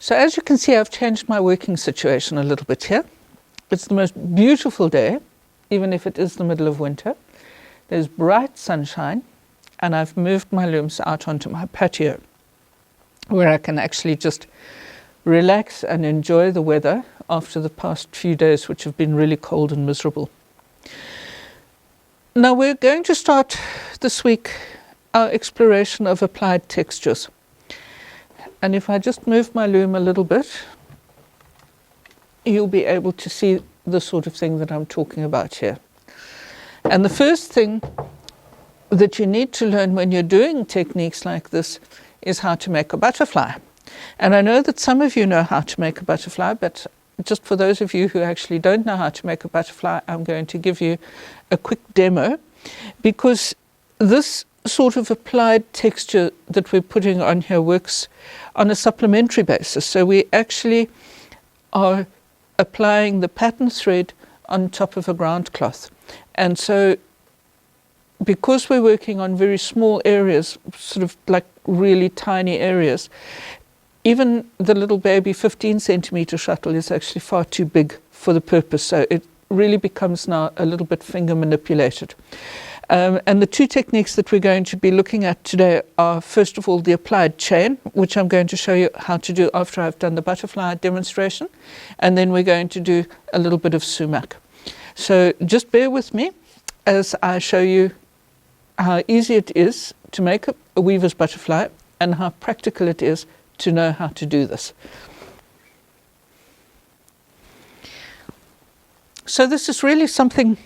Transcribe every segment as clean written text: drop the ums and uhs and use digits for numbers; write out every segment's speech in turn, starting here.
So as you can see, I've changed my working situation a little bit here. It's the most beautiful day, even if it is the middle of winter. There's bright sunshine, and I've moved my looms out onto my patio, where I can actually just relax and enjoy the weather after the past few days, which have been really cold and miserable. Now we're going to start this week our exploration of applied textures. And if I just move my loom a little bit, you'll be able to see the sort of thing that I'm talking about here. And the first thing that you need to learn when you're doing techniques like this is how to make a butterfly. And I know that some of you know how to make a butterfly, but just for those of you who actually don't know how to make a butterfly, I'm going to give you a quick demo, because this sort of applied texture that we're putting on here works on a supplementary basis. So we actually are applying the pattern thread on top of a ground cloth. And so because we're working on very small areas, sort of like really tiny areas, even the little baby 15 centimeter shuttle is actually far too big for the purpose. So it really becomes now a little bit finger manipulated. And the two techniques that we're going to be looking at today are, first of all, the applied chain, which I'm going to show you how to do after I've done the butterfly demonstration. And then we're going to do a little bit of sumac. So just bear with me as I show you how easy it is to make a weaver's butterfly and how practical it is to know how to do this. So this is really something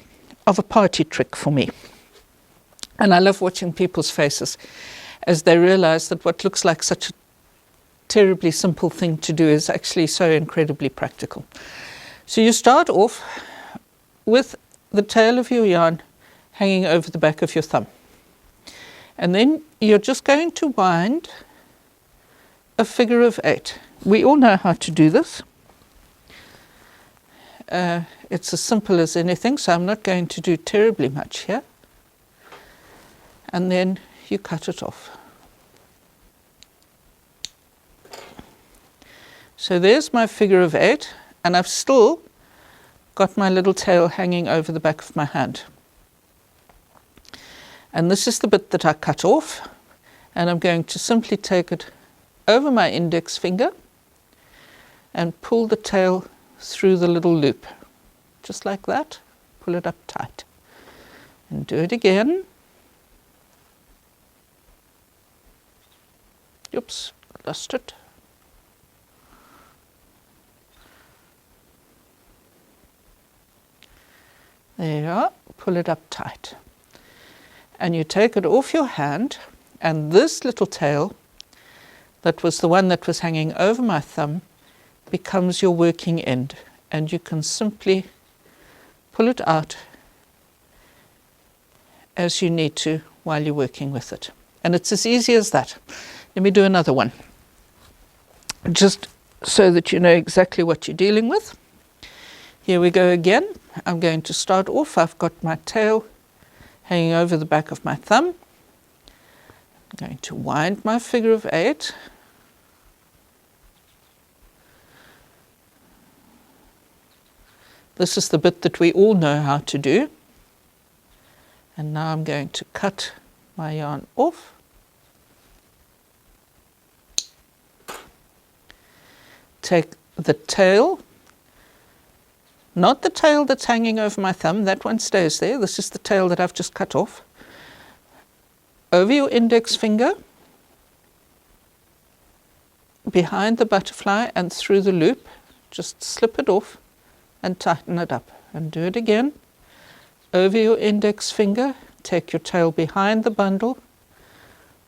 of a party trick for me. And I love watching people's faces as they realize that what looks like such a terribly simple thing to do is actually so incredibly practical. So you start off with the tail of your yarn hanging over the back of your thumb. And then you're just going to wind a figure of 8. We all know how to do this. It's as simple as anything, so I'm not going to do terribly much here. And then you cut it off. So there's my figure of 8, and I've still got my little tail hanging over the back of my hand. And this is the bit that I cut off, and I'm going to simply take it over my index finger and pull the tail through the little loop. Just like that, pull it up tight. And do it again. Oops, lost it. There you are, pull it up tight. And you take it off your hand, and this little tail, that was the one that was hanging over my thumb, becomes your working end. And you can simply pull it out as you need to while you're working with it. And it's as easy as that. Let me do another one, just so that you know exactly what you're dealing with. Here we go again. I'm going to start off. I've got my tail hanging over the back of my thumb. I'm going to wind my figure of 8. This is the bit that we all know how to do. And now I'm going to cut my yarn off. Take the tail, not the tail that's hanging over my thumb, that one stays there. This is the tail that I've just cut off. Over your index finger, behind the butterfly and through the loop, just slip it off and tighten it up. And do it again. Over your index finger, take your tail behind the bundle,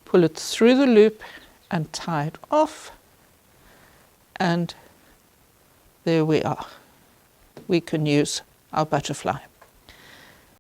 pull it through the loop and tie it off. And there we are. We can use our butterfly.